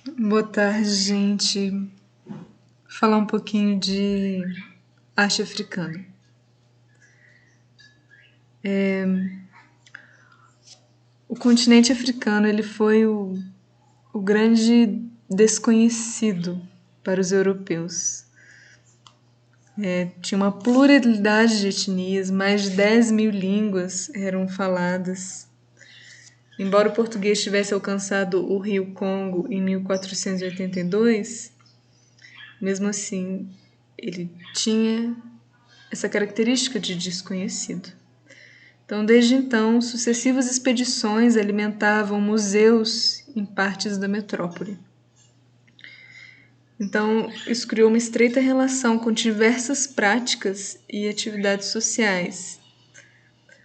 Boa tarde, gente. Falar um pouquinho de arte africana. O continente africano ele foi o grande desconhecido para os europeus. Tinha uma pluralidade de etnias, mais de 10 mil línguas eram faladas. Embora o português tivesse alcançado o rio Congo em 1482, mesmo assim ele tinha essa característica de desconhecido. Então, desde então, sucessivas expedições alimentavam museus em partes da metrópole. Então, isso criou uma estreita relação com diversas práticas e atividades sociais,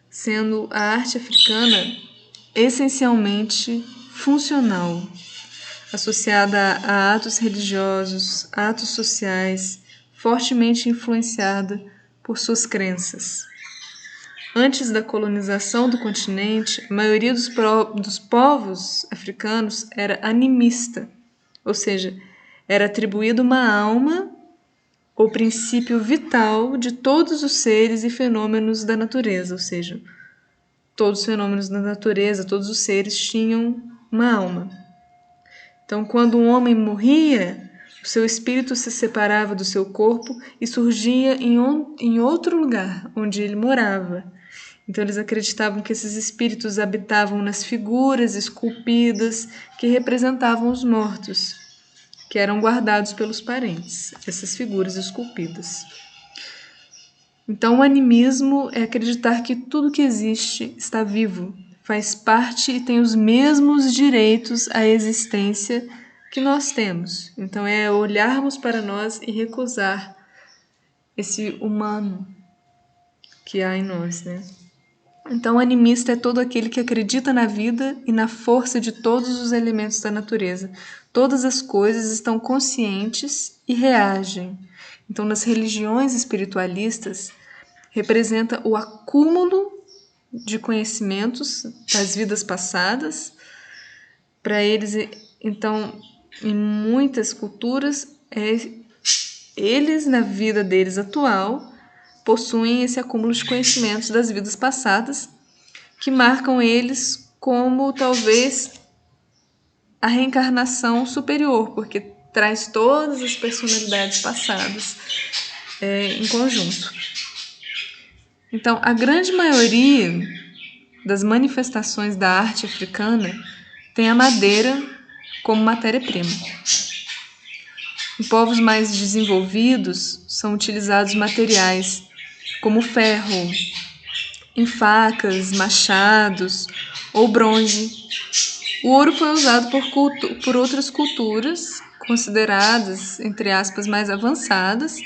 sendo a arte africana essencialmente funcional, associada a atos religiosos, atos sociais, fortemente influenciada por suas crenças. Antes da colonização do continente, a maioria dos povos africanos era animista, ou seja, era atribuída uma alma ou princípio vital de todos os seres e fenômenos da natureza, ou seja, todos os fenômenos da natureza, todos os seres tinham uma alma. Então, quando um homem morria, o seu espírito se separava do seu corpo e surgia em outro lugar, onde ele morava. Então, eles acreditavam que esses espíritos habitavam nas figuras esculpidas que representavam os mortos, que eram guardados pelos parentes, essas figuras esculpidas. Então, o animismo é acreditar que tudo que existe está vivo, faz parte e tem os mesmos direitos à existência que nós temos. Então, é olharmos para nós e recusar esse humano que há em nós, né? Então, o animista é todo aquele que acredita na vida e na força de todos os elementos da natureza. Todas as coisas estão conscientes e reagem. Então, nas religiões espiritualistas, representa o acúmulo de conhecimentos das vidas passadas. Para eles, então, em muitas culturas, eles, na vida deles atual, possuem esse acúmulo de conhecimentos das vidas passadas, que marcam eles como talvez a reencarnação superior, porque traz todas as personalidades passadas em conjunto. Então, a grande maioria das manifestações da arte africana tem a madeira como matéria-prima. Em povos mais desenvolvidos, são utilizados materiais como ferro, em facas, machados ou bronze. O ouro foi usado por outras culturas consideradas, entre aspas, mais avançadas,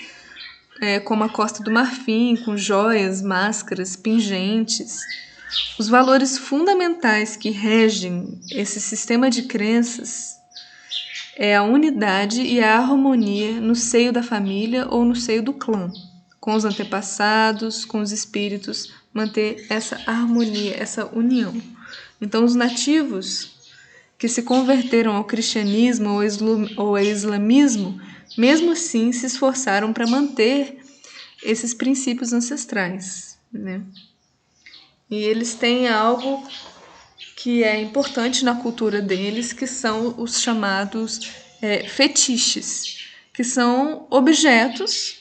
como a Costa do Marfim, com joias, máscaras, pingentes. Os valores fundamentais que regem esse sistema de crenças é a unidade e a harmonia no seio da família ou no seio do clã, com os antepassados, com os espíritos, manter essa harmonia, essa união. Então, os nativos que se converteram ao cristianismo ou ao islamismo, mesmo assim se esforçaram para manter esses princípios ancestrais, né? E eles têm algo que é importante na cultura deles, que são os chamados fetiches, que são objetos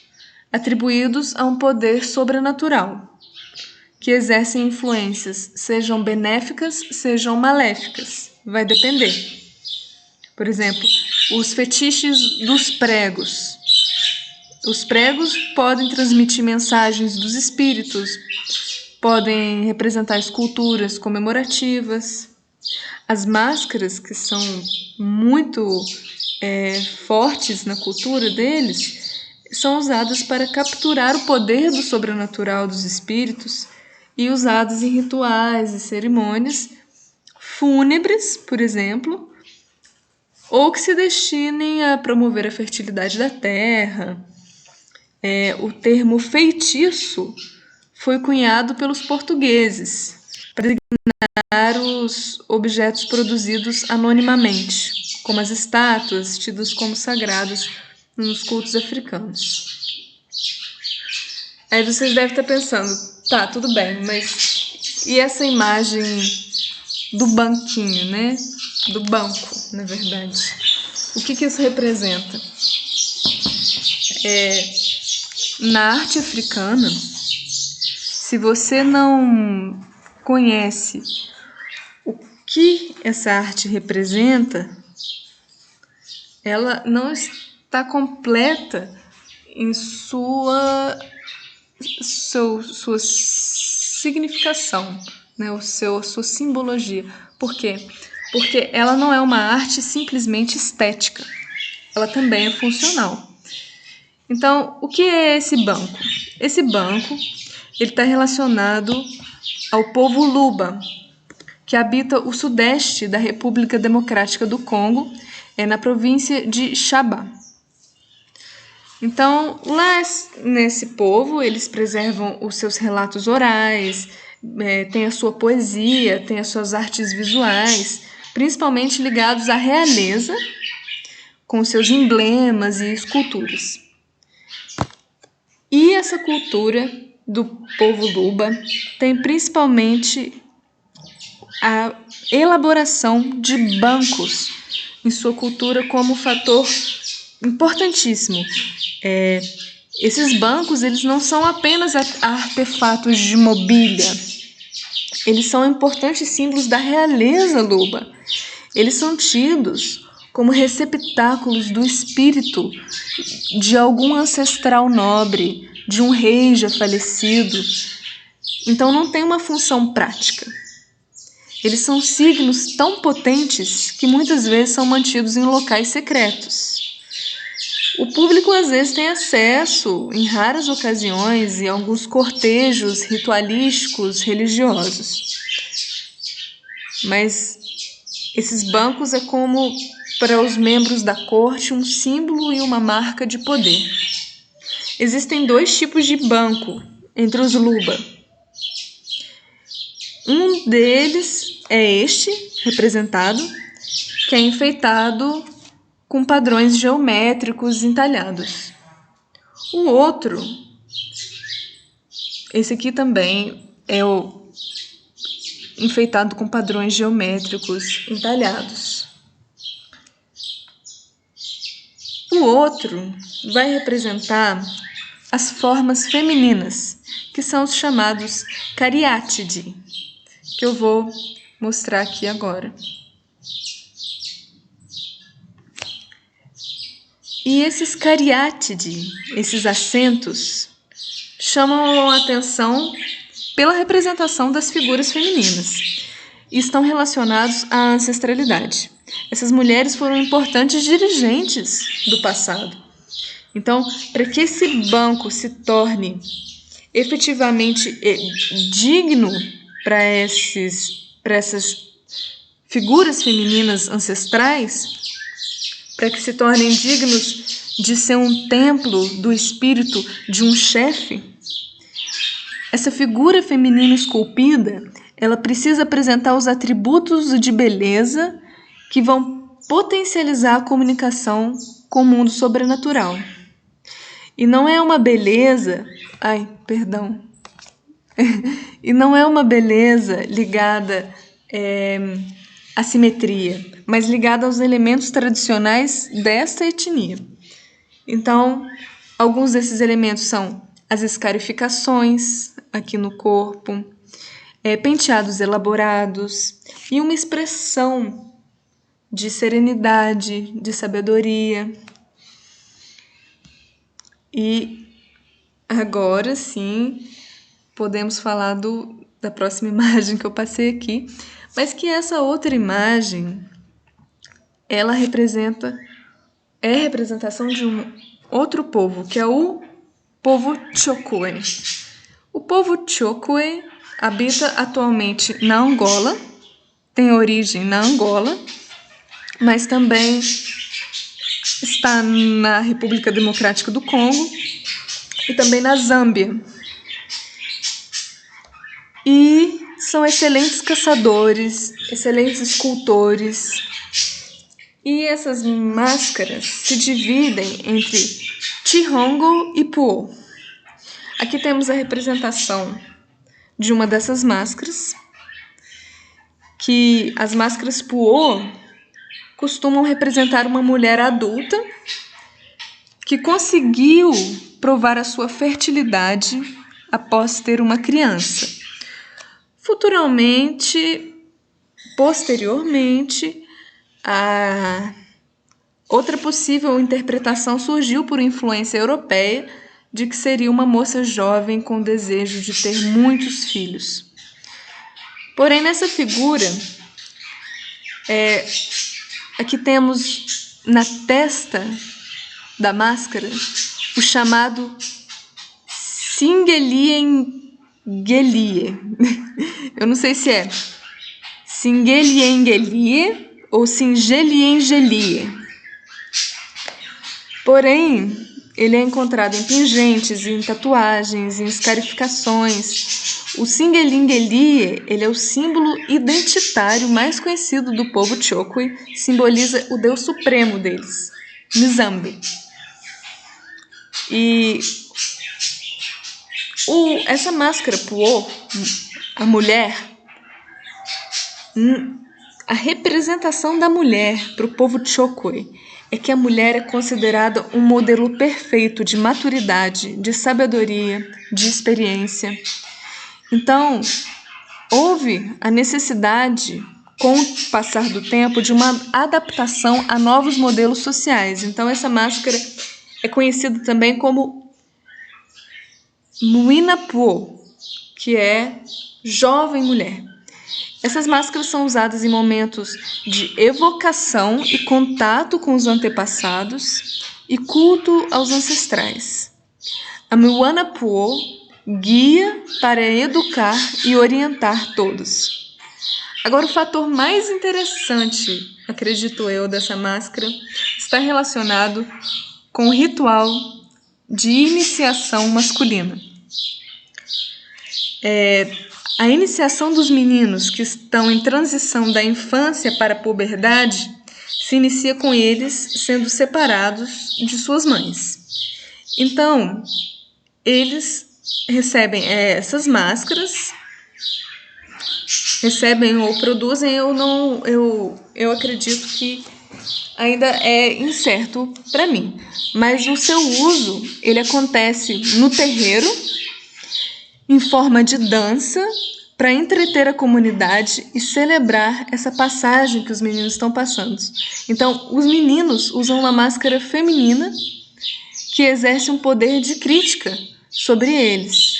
atribuídos a um poder sobrenatural, que exercem influências, sejam benéficas, sejam maléficas. Vai depender. Por exemplo, os fetiches dos pregos. Os pregos podem transmitir mensagens dos espíritos, podem representar esculturas comemorativas. As máscaras, que são muito fortes na cultura deles, são usadas para capturar o poder do sobrenatural dos espíritos e usadas em rituais e cerimônias fúnebres, por exemplo, ou que se destinem a promover a fertilidade da terra. O termo feitiço foi cunhado pelos portugueses para designar os objetos produzidos anonimamente. como as estátuas, tidas como sagradas nos cultos africanos. Aí vocês devem estar pensando, tá, tudo bem, mas e essa imagem do banquinho, né? Do banco, na verdade. O que isso representa? Na arte africana, se você não conhece o que essa arte representa, ela não está completa em sua significação, né? Sua simbologia. Por quê? Porque ela não é uma arte simplesmente estética, ela também é funcional. Então, o que é esse banco? Esse banco está relacionado ao povo Luba, que habita o sudeste da República Democrática do Congo, na província de Xaba. Então, lá nesse povo, eles preservam os seus relatos orais, tem a sua poesia, tem as suas artes visuais, principalmente ligados à realeza, com seus emblemas e esculturas. E essa cultura do povo Luba tem principalmente a elaboração de bancos em sua cultura como fator importantíssimo. Esses bancos, eles não são apenas artefatos de mobília, eles são importantes símbolos da realeza Luba. Eles são tidos como receptáculos do espírito de algum ancestral nobre, de um rei já falecido. Então não tem uma função prática. Eles são signos tão potentes que muitas vezes são mantidos em locais secretos. O público às vezes tem acesso, em raras ocasiões, em alguns cortejos ritualísticos religiosos. Mas esses bancos é como, para os membros da corte, um símbolo e uma marca de poder. Existem 2 tipos de banco entre os Luba. Um deles é este, representado, que é enfeitado com padrões geométricos entalhados. O outro, esse aqui também é o enfeitado com padrões geométricos entalhados. O outro vai representar as formas femininas, que são os chamados cariátide, que eu vou mostrar aqui agora. E esses cariátide, esses acentos, chamam a atenção pela representação das figuras femininas e estão relacionados à ancestralidade. Essas mulheres foram importantes dirigentes do passado. Então, para que esse banco se torne efetivamente digno para essas figuras femininas ancestrais, para que se tornem dignos de ser um templo do espírito de um chefe, essa figura feminina esculpida, ela precisa apresentar os atributos de beleza que vão potencializar a comunicação com o mundo sobrenatural. E não é uma beleza... E não é uma beleza ligada à simetria, mas ligada aos elementos tradicionais desta etnia. Então, alguns desses elementos são as escarificações aqui no corpo, penteados elaborados e uma expressão de serenidade, de sabedoria. E agora sim, podemos falar da próxima imagem que eu passei aqui, mas que essa outra imagem, ela é a representação de um outro povo, que é o povo Chokwe. O povo Chokwe habita atualmente na Angola, tem origem na Angola, mas também está na República Democrática do Congo e também na Zâmbia. E são excelentes caçadores, excelentes escultores E essas máscaras se dividem entre Chihongo e Puo. Aqui temos a representação de uma dessas máscaras, que as máscaras Puo costumam representar uma mulher adulta que conseguiu provar a sua fertilidade após ter uma criança. Posteriormente, a outra possível interpretação surgiu por influência europeia de que seria uma moça jovem com desejo de ter muitos filhos. Porém, nessa figura, aqui temos na testa da máscara o chamado Singeliengelie. Eu não sei se é Singeliengelie ou Singeliengelie. Porém, ele é encontrado em pingentes, em tatuagens, em escarificações. O Singeliengelie, ele é o símbolo identitário mais conhecido do povo Chokwe, simboliza o deus supremo deles, Nzambi. E essa máscara Puo, a mulher, a representação da mulher para o povo Chokwe é que a mulher é considerada um modelo perfeito de maturidade, de sabedoria, de experiência. Então, houve a necessidade, com o passar do tempo, de uma adaptação a novos modelos sociais. Então, essa máscara é conhecida também como Muina Puo, que é jovem mulher. Essas máscaras são usadas em momentos de evocação e contato com os antepassados e culto aos ancestrais. A Muina Puo guia para educar e orientar todos. Agora, o fator mais interessante, acredito eu, dessa máscara está relacionado com o ritual de iniciação masculina. A iniciação dos meninos que estão em transição da infância para a puberdade se inicia com eles sendo separados de suas mães. Então, eles recebem essas máscaras, recebem ou produzem, eu acredito que ainda é incerto para mim, mas o seu uso ele acontece no terreiro em forma de dança para entreter a comunidade e celebrar essa passagem que os meninos estão passando. Então, os meninos usam uma máscara feminina que exerce um poder de crítica sobre eles.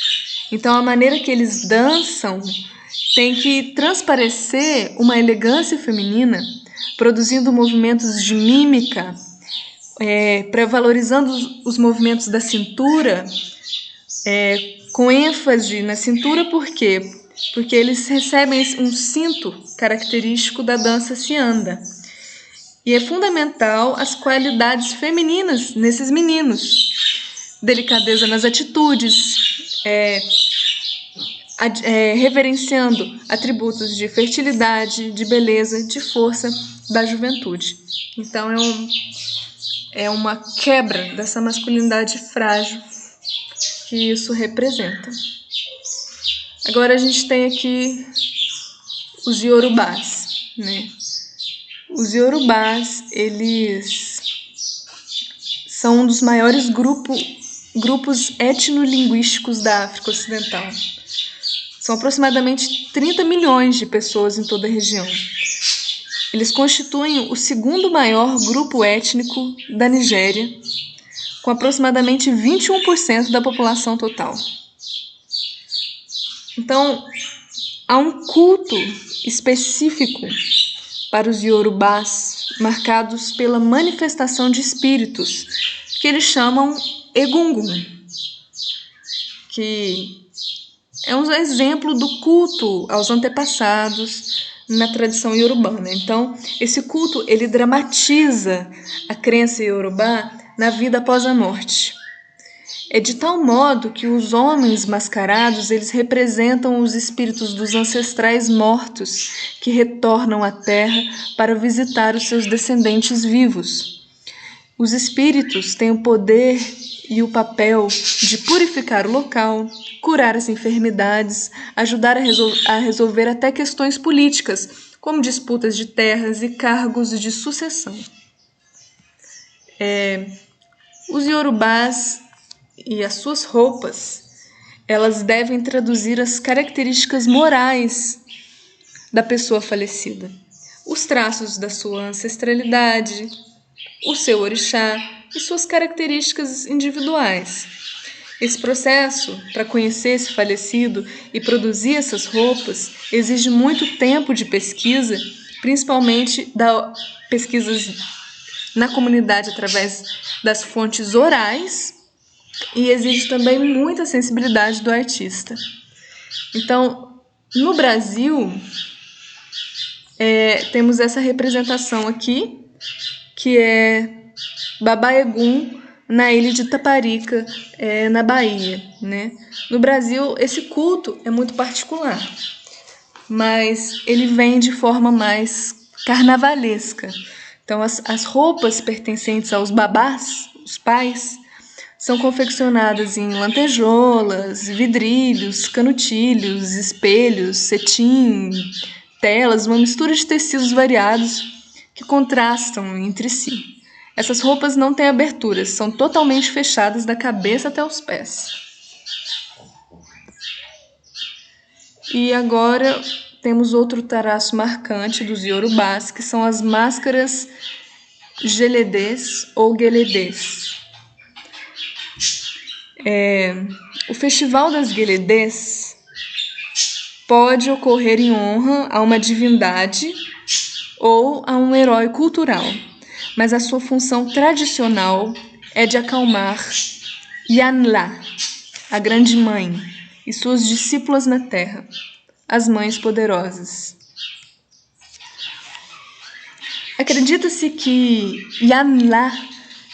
Então, a maneira que eles dançam tem que transparecer uma elegância feminina, produzindo movimentos de mímica, valorizando os movimentos da cintura, com ênfase na cintura, por quê? Porque eles recebem um cinto característico da dança cianda. E é fundamental as qualidades femininas nesses meninos. Delicadeza nas atitudes, reverenciando atributos de fertilidade, de beleza, de força da juventude. Então é uma quebra dessa masculinidade frágil que isso representa. Agora a gente tem aqui os Yorubás, né? Os Yorubás, eles são um dos maiores grupos etnolinguísticos da África Ocidental. São aproximadamente 30 milhões de pessoas em toda a região. Eles constituem o segundo maior grupo étnico da Nigéria, com aproximadamente 21% da população total. Então, há um culto específico para os Yorubás, marcados pela manifestação de espíritos, que eles chamam Egungun, que é um exemplo do culto aos antepassados na tradição iorubana. Então, esse culto ele dramatiza a crença iorubá na vida após a morte. É de tal modo que os homens mascarados, eles representam os espíritos dos ancestrais mortos que retornam à Terra para visitar os seus descendentes vivos. Os espíritos têm o poder e o papel de purificar o local, curar as enfermidades, ajudar a resolver até questões políticas, como disputas de terras e cargos de sucessão. Os iorubás e as suas roupas, elas devem traduzir as características morais da pessoa falecida, os traços da sua ancestralidade, o seu orixá e suas características individuais. Esse processo, para conhecer esse falecido e produzir essas roupas, exige muito tempo de pesquisa, principalmente pesquisas na comunidade através das fontes orais, e exige também muita sensibilidade do artista. Então, no Brasil, temos essa representação aqui, que é Baba Egum, na ilha de Taparica, na Bahia, né? No Brasil, esse culto é muito particular, mas ele vem de forma mais carnavalesca. Então, as roupas pertencentes aos babás, os pais, são confeccionadas em lantejoulas, vidrilhos, canutilhos, espelhos, cetim, telas, uma mistura de tecidos variados que contrastam entre si. Essas roupas não têm aberturas, são totalmente fechadas da cabeça até os pés. E agora temos outro traço marcante dos iorubás, que são as máscaras geledês ou gueledês. O Festival das Gueledês pode ocorrer em honra a uma divindade ou a um herói cultural, mas a sua função tradicional é de acalmar Yanlá, a Grande Mãe, e suas discípulas na Terra, as Mães Poderosas. Acredita-se que Yanlá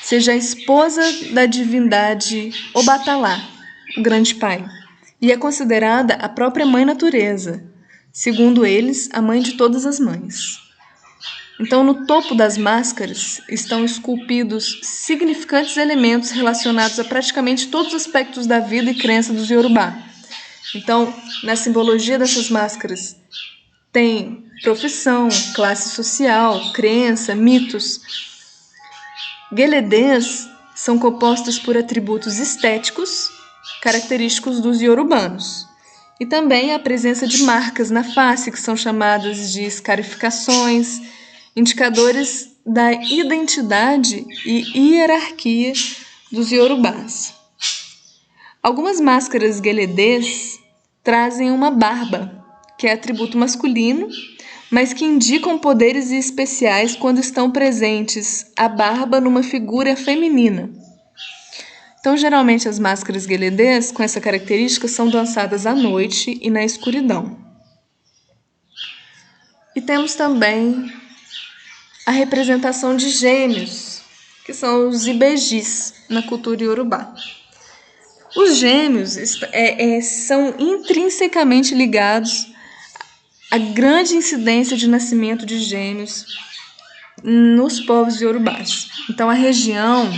seja a esposa da divindade Obatalá, o Grande Pai, e é considerada a própria Mãe Natureza, segundo eles, a mãe de todas as mães. Então, no topo das máscaras estão esculpidos significantes elementos relacionados a praticamente todos os aspectos da vida e crença dos Yorubá. Então, na simbologia dessas máscaras, tem profissão, classe social, crença, mitos. Gueledês são compostas por atributos estéticos, característicos dos iorubanos. E também a presença de marcas na face, que são chamadas de escarificações, indicadores da identidade e hierarquia dos iorubás. Algumas máscaras gueledês trazem uma barba, que é atributo masculino, mas que indicam poderes especiais quando estão presentes a barba numa figura feminina. Então, geralmente, as máscaras gueledês com essa característica são dançadas à noite e na escuridão. E temos também a representação de gêmeos, que são os ibejis na cultura iorubá. Os gêmeos são intrinsecamente ligados à grande incidência de nascimento de gêmeos nos povos iorubás. Então, a região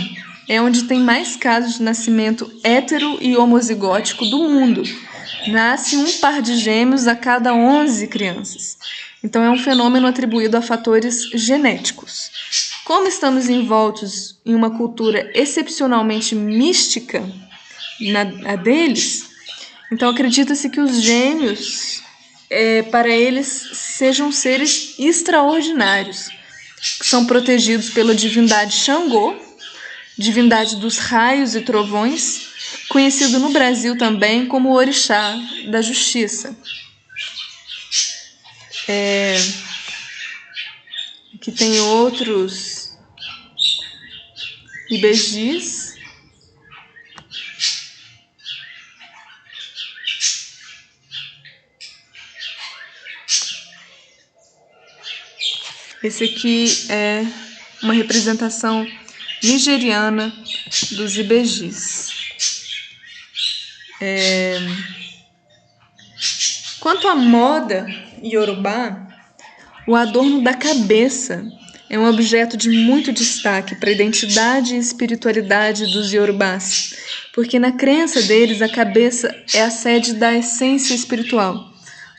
é onde tem mais casos de nascimento hétero e homozigótico do mundo. Nasce um par de gêmeos a cada 11 crianças. Então, é um fenômeno atribuído a fatores genéticos. Como estamos envoltos em uma cultura excepcionalmente mística, a deles, então acredita-se que os gêmeos, para eles, sejam seres extraordinários, que são protegidos pela divindade Xangô, divindade dos raios e trovões, conhecido no Brasil também como o orixá da justiça. Aqui tem outros ibejis. Esse aqui é uma representação nigeriana dos ibejis. Quanto à moda iorubá, o adorno da cabeça é um objeto de muito destaque para a identidade e espiritualidade dos iorubás, porque na crença deles a cabeça é a sede da essência espiritual,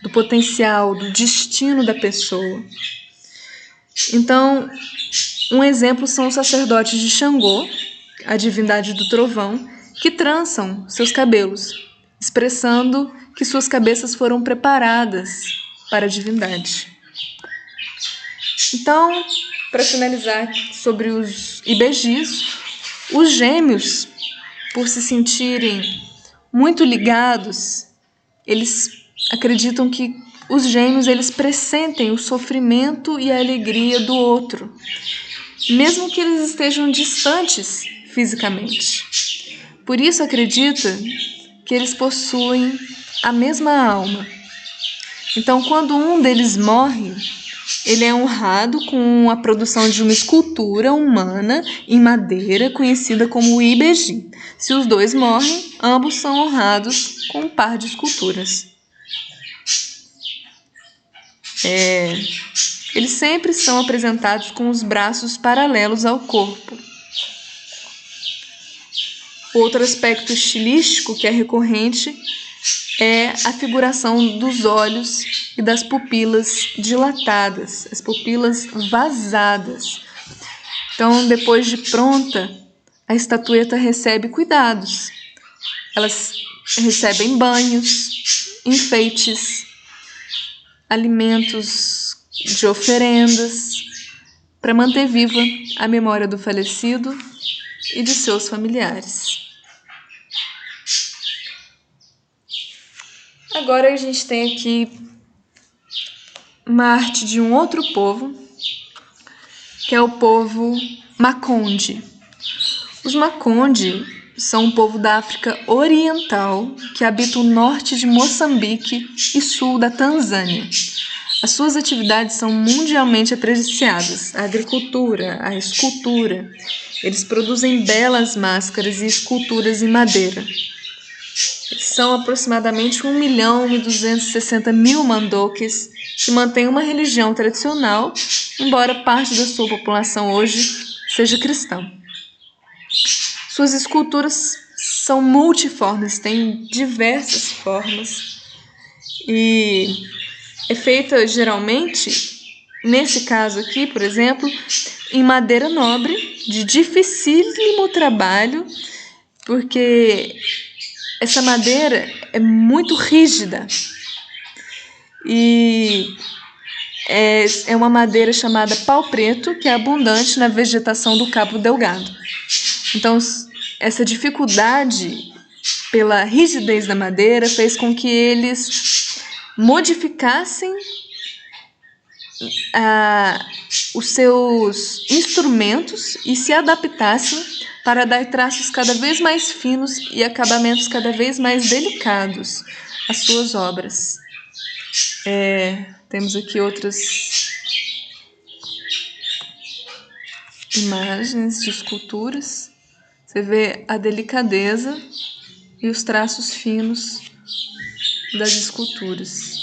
do potencial, do destino da pessoa. Então, um exemplo são os sacerdotes de Xangô, a divindade do trovão, que trançam seus cabelos, expressando que suas cabeças foram preparadas para a divindade. Então, para finalizar sobre os ibejis, os gêmeos, por se sentirem muito ligados, eles acreditam que os gêmeos eles pressentem o sofrimento e a alegria do outro, mesmo que eles estejam distantes fisicamente. Por isso acredita que eles possuem a mesma alma. Então, quando um deles morre, ele é honrado com a produção de uma escultura humana em madeira conhecida como ibeji. Se os dois morrem, ambos são honrados com um par de esculturas. Eles sempre são apresentados com os braços paralelos ao corpo. Outro aspecto estilístico que é recorrente é a figuração dos olhos e das pupilas dilatadas, as pupilas vazadas. Então, depois de pronta, a estatueta recebe cuidados. Elas recebem banhos, enfeites, alimentos de oferendas, para manter viva a memória do falecido e de seus familiares. Agora a gente tem aqui uma arte de um outro povo, que é o povo Makonde. Os Makonde são um povo da África Oriental que habita o norte de Moçambique e sul da Tanzânia. As suas atividades são mundialmente apreciadas: a agricultura, a escultura. Eles produzem belas máscaras e esculturas em madeira. São aproximadamente 1.260.000 mandokes que mantêm uma religião tradicional, embora parte da sua população hoje seja cristã. Suas esculturas são multiformes, têm diversas formas e é feita geralmente, nesse caso aqui, por exemplo, em madeira nobre, de dificílimo trabalho, porque essa madeira é muito rígida e é uma madeira chamada pau preto, que é abundante na vegetação do Cabo Delgado. Então, essa dificuldade pela rigidez da madeira fez com que eles modificassem os seus instrumentos e se adaptassem para dar traços cada vez mais finos e acabamentos cada vez mais delicados às suas obras. Temos aqui outras imagens de esculturas. Você vê a delicadeza e os traços finos das esculturas.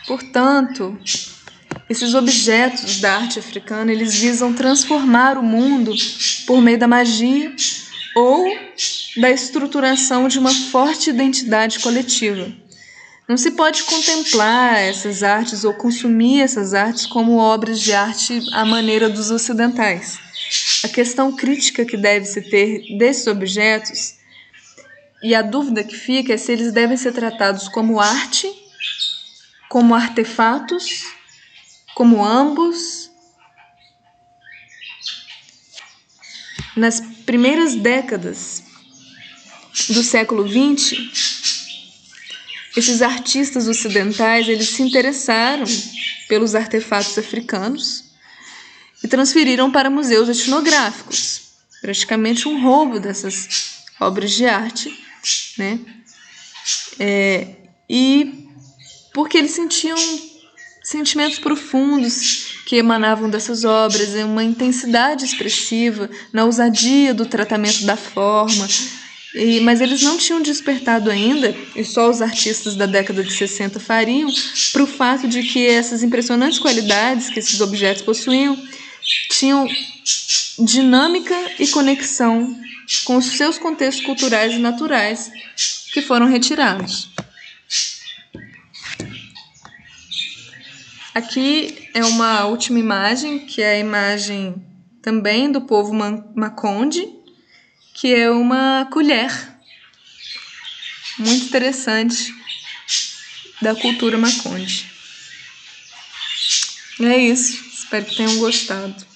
Portanto, esses objetos da arte africana, eles visam transformar o mundo por meio da magia ou da estruturação de uma forte identidade coletiva. Não se pode contemplar essas artes ou consumir essas artes como obras de arte à maneira dos ocidentais. A questão crítica que deve-se ter desses objetos e a dúvida que fica é se eles devem ser tratados como arte, como artefatos, como ambos. Nas primeiras décadas do século XX, esses artistas ocidentais eles se interessaram pelos artefatos africanos e transferiram para museus etnográficos, praticamente um roubo dessas obras de arte, né? E porque eles sentiam sentimentos profundos que emanavam dessas obras, uma intensidade expressiva na ousadia do tratamento da forma, mas eles não tinham despertado ainda, e só os artistas da década de 60 fariam, para o fato de que essas impressionantes qualidades que esses objetos possuíam tinham dinâmica e conexão com os seus contextos culturais e naturais que foram retirados. Aqui é uma última imagem, que é a imagem também do povo Maconde, que é uma colher muito interessante da cultura Maconde. É isso, espero que tenham gostado.